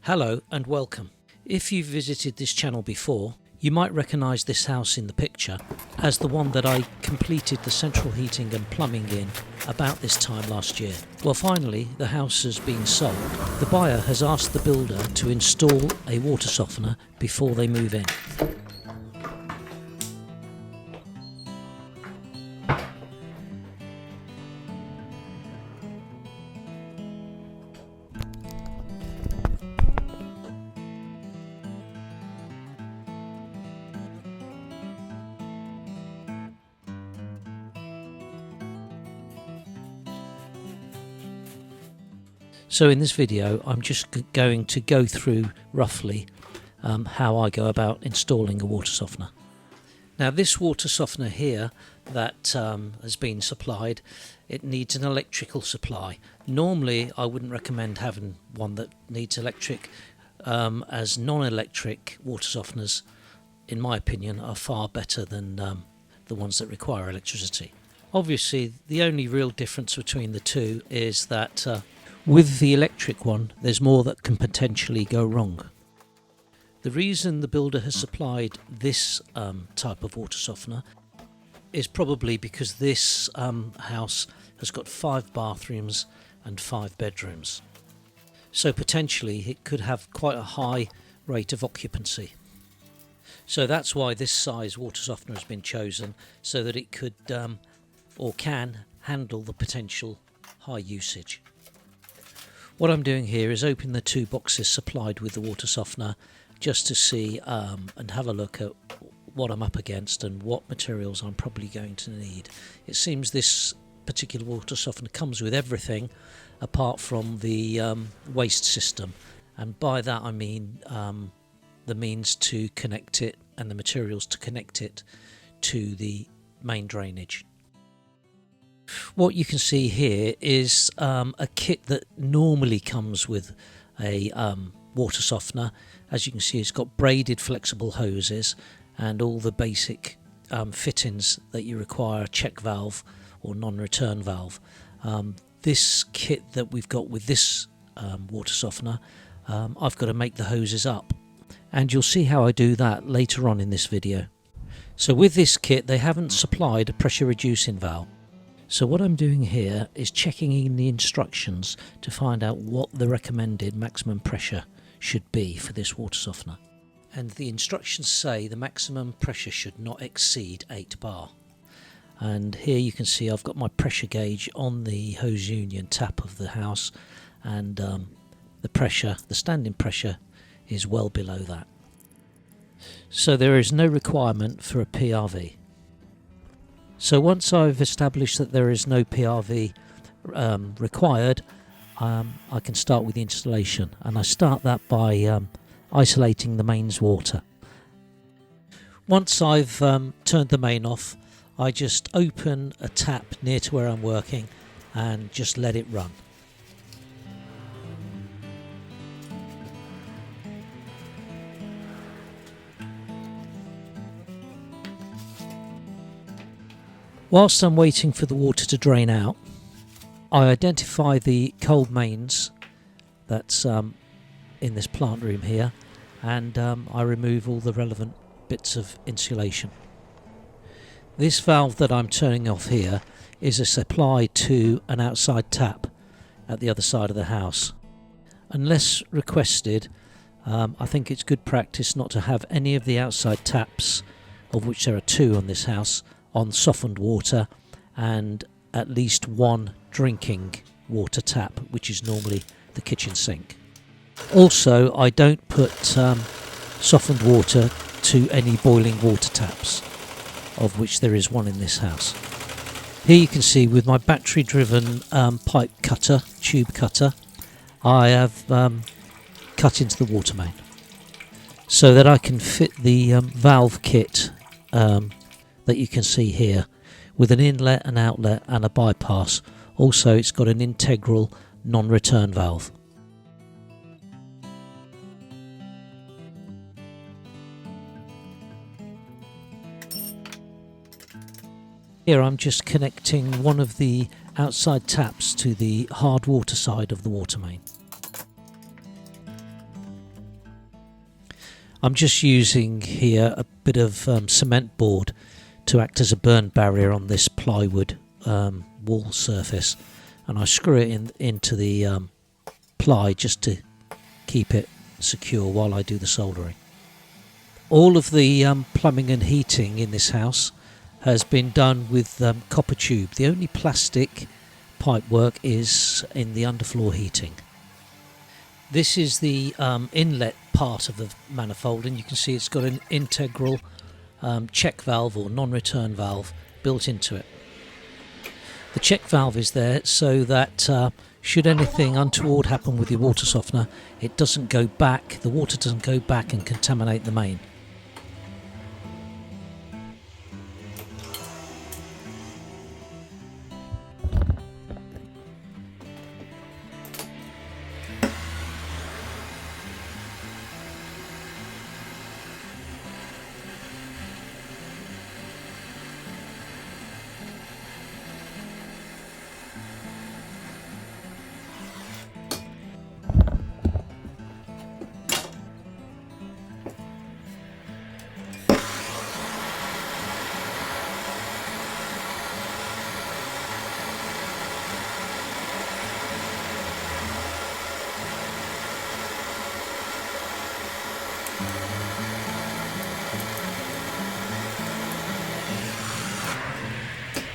Hello and welcome. If you've visited this channel before, you might recognise this house in the picture as the one that I completed the central heating and plumbing in about this time last year. Well, finally the house has been sold. The buyer has asked the builder to install a water softener before they move in. So in this video I'm just going to go through roughly how I go about installing a water softener. Now this water softener here that has been supplied, it needs an electrical supply. Normally I wouldn't recommend having one that needs electric, as non-electric water softeners in my opinion are far better than the ones that require electricity. Obviously the only real difference between the two is that with the electric one, there's more that can potentially go wrong. The reason the builder has supplied this type of water softener is probably because this house has got 5 bathrooms and 5 bedrooms. So potentially it could have quite a high rate of occupancy. So that's why this size water softener has been chosen, so that it could or can handle the potential high usage. What I'm doing here is open the 2 boxes supplied with the water softener just to see and have a look at what I'm up against and what materials I'm probably going to need. It seems this particular water softener comes with everything apart from the waste system, and by that I mean the means to connect it and the materials to connect it to the main drainage. What you can see here is a kit that normally comes with a water softener. As you can see, it's got braided flexible hoses and all the basic fittings that you require, a check valve or non-return valve. This kit that we've got with this water softener, I've got to make the hoses up, and you'll see how I do that later on in this video. So with this kit they haven't supplied a pressure reducing valve. So what I'm doing here is checking in the instructions to find out what the recommended maximum pressure should be for this water softener. And the instructions say the maximum pressure should not exceed 8 bar. And here you can see I've got my pressure gauge on the hose union tap of the house, and the standing pressure is well below that. So there is no requirement for a PRV. So once I've established that there is no PRV required, I can start with the installation, and I start that by isolating the mains water. Once I've turned the main off, I just open a tap near to where I'm working and just let it run. Whilst I'm waiting for the water to drain out, I identify the cold mains that's in this plant room here, and I remove all the relevant bits of insulation. This valve that I'm turning off here is a supply to an outside tap at the other side of the house. Unless requested, I think it's good practice not to have any of the outside taps, of which there are 2 on this house, on softened water, and at least 1 drinking water tap, which is normally the kitchen sink. Also, I don't put softened water to any boiling water taps, of which there is 1 in this house. Here you can see with my battery driven pipe cutter, tube cutter, I have cut into the water main so that I can fit the valve kit that you can see here, with an inlet, an outlet and a bypass. Also it's got an integral non-return valve. Here I'm just connecting one of the outside taps to the hard water side of the water main. I'm just using here a bit of cement board to act as a burn barrier on this plywood wall surface, and I screw it into the ply just to keep it secure while I do the soldering. All of the plumbing and heating in this house has been done with copper tube. The only plastic pipe work is in the underfloor heating. This is the inlet part of the manifold, and you can see it's got an integral check valve or non-return valve built into it. The check valve is there so that should anything untoward happen with your water softener, it doesn't go back, the water doesn't go back and contaminate the main.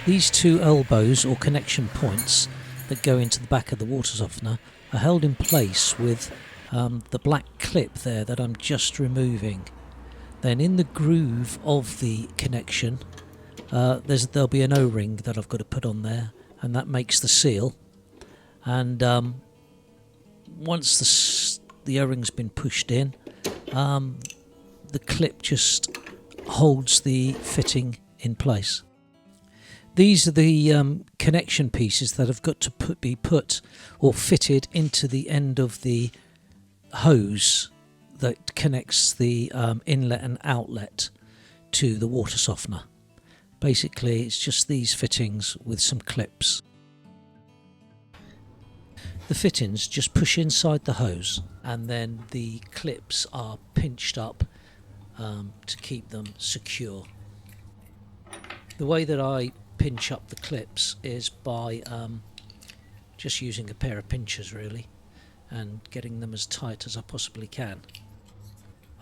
These two elbows or connection points that go into the back of the water softener are held in place with the black clip there that I'm just removing. Then in the groove of the connection there'll be an O-ring that I've got to put on there, and that makes the seal. And once the O-ring's been pushed in, the clip just holds the fitting in place. These are the connection pieces that have got to be put or fitted into the end of the hose that connects the inlet and outlet to the water softener. Basically, it's just these fittings with some clips. The fittings just push inside the hose, and then the clips are pinched up to keep them secure. The way that I pinch up the clips is by just using a pair of pinchers really, and getting them as tight as I possibly can.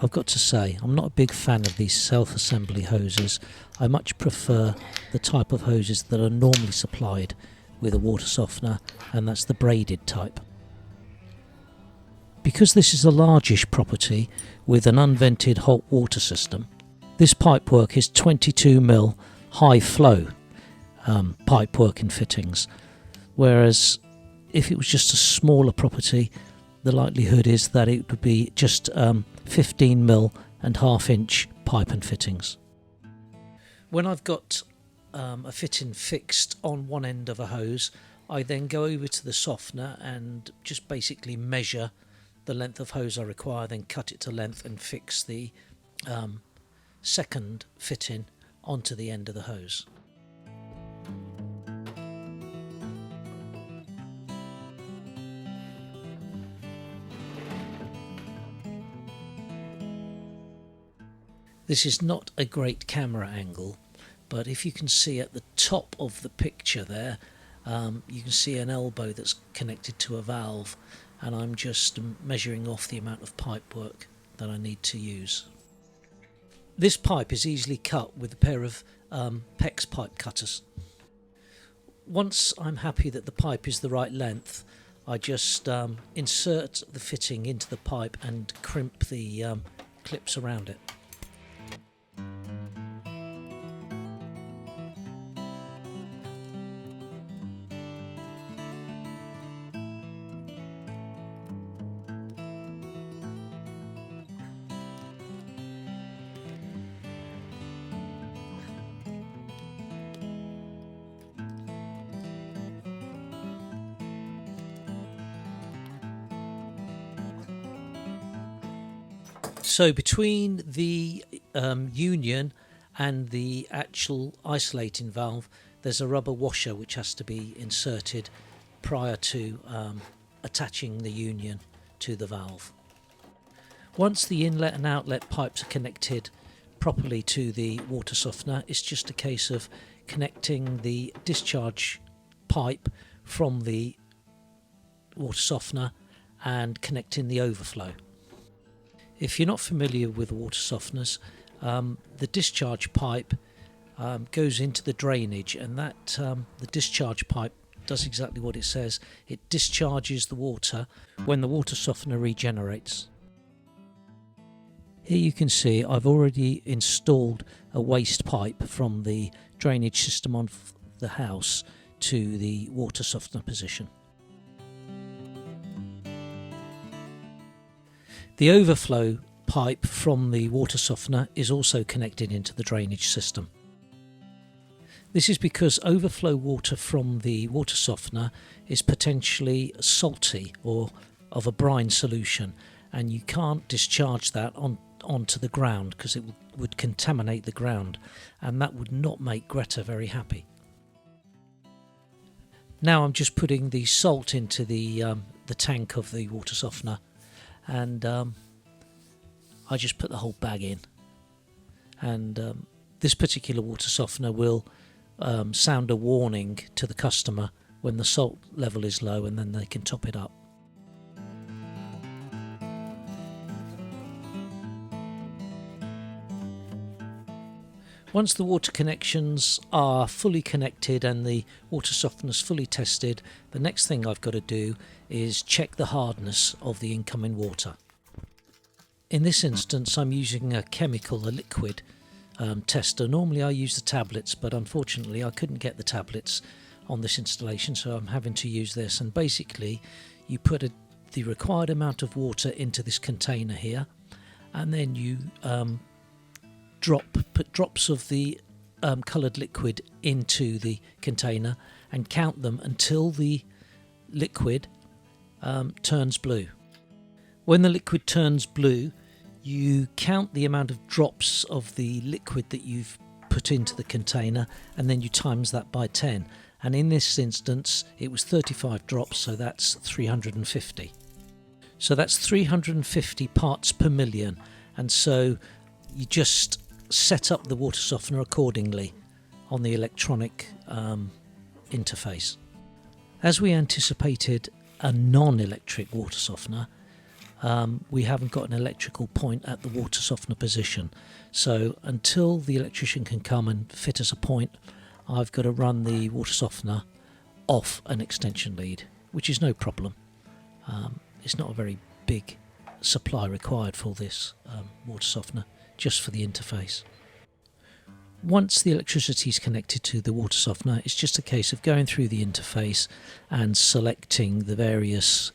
I've got to say, I'm not a big fan of these self-assembly hoses. I much prefer the type of hoses that are normally supplied with a water softener, and that's the braided type. Because this is a largish property with an unvented hot water system, this pipework is 22mm high flow pipework and fittings, whereas if it was just a smaller property, the likelihood is that it would be just 15mm and half-inch pipe and fittings. When I've got a fitting fixed on one end of a hose, I then go over to the softener and just basically measure the length of hose I require, then cut it to length and fix the second fitting onto the end of the hose. This is not a great camera angle, but if you can see at the top of the picture there, you can see an elbow that's connected to a valve, and I'm just measuring off the amount of pipe work that I need to use. This pipe is easily cut with a pair of PEX pipe cutters. Once I'm happy that the pipe is the right length, I just insert the fitting into the pipe and crimp the clips around it. So between the union and the actual isolating valve, there's a rubber washer which has to be inserted prior to attaching the union to the valve. Once the inlet and outlet pipes are connected properly to the water softener, it's just a case of connecting the discharge pipe from the water softener and connecting the overflow. If you're not familiar with water softeners, the discharge pipe goes into the drainage, and that the discharge pipe does exactly what it says. It discharges the water when the water softener regenerates. Here you can see I've already installed a waste pipe from the drainage system on the house to the water softener position. The overflow pipe from the water softener is also connected into the drainage system. This is because overflow water from the water softener is potentially salty or of a brine solution, and you can't discharge that onto the ground because it would contaminate the ground, and that would not make Greta very happy. Now I'm just putting the salt into the tank of the water softener, and I just put the whole bag in, and this particular water softener will sound a warning to the customer when the salt level is low, and then they can top it up. Once the water connections are fully connected and the water softener is fully tested, the next thing I've got to do is check the hardness of the incoming water. In this instance I'm using a liquid tester. Normally I use the tablets, but unfortunately I couldn't get the tablets on this installation, so I'm having to use this. And basically you put the required amount of water into this container here, and then you put drops of the coloured liquid into the container and count them until the liquid turns blue. When the liquid turns blue, you count the amount of drops of the liquid that you've put into the container, and then you times that by 10. And in this instance it was 35 drops, so that's 350. So that's 350 parts per million, and so you just set up the water softener accordingly on the electronic interface. As we anticipated a non-electric water softener, we haven't got an electrical point at the water softener position, so until the electrician can come and fit us a point, I've got to run the water softener off an extension lead, which is no problem. It's not a very big supply required for this water softener, just for the interface. Once the electricity is connected to the water softener, it's just a case of going through the interface and selecting the various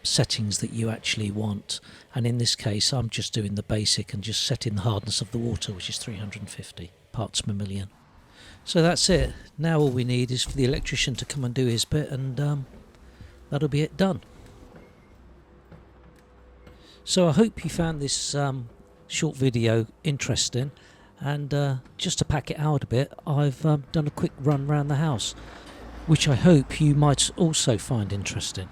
settings that you actually want, and in this case I'm just doing the basic and just setting the hardness of the water, which is 350 parts per million. So that's it. Now all we need is for the electrician to come and do his bit, and that'll be it done. So I hope you found this short video interesting, and just to pack it out a bit, I've done a quick run around the house, which I hope you might also find interesting.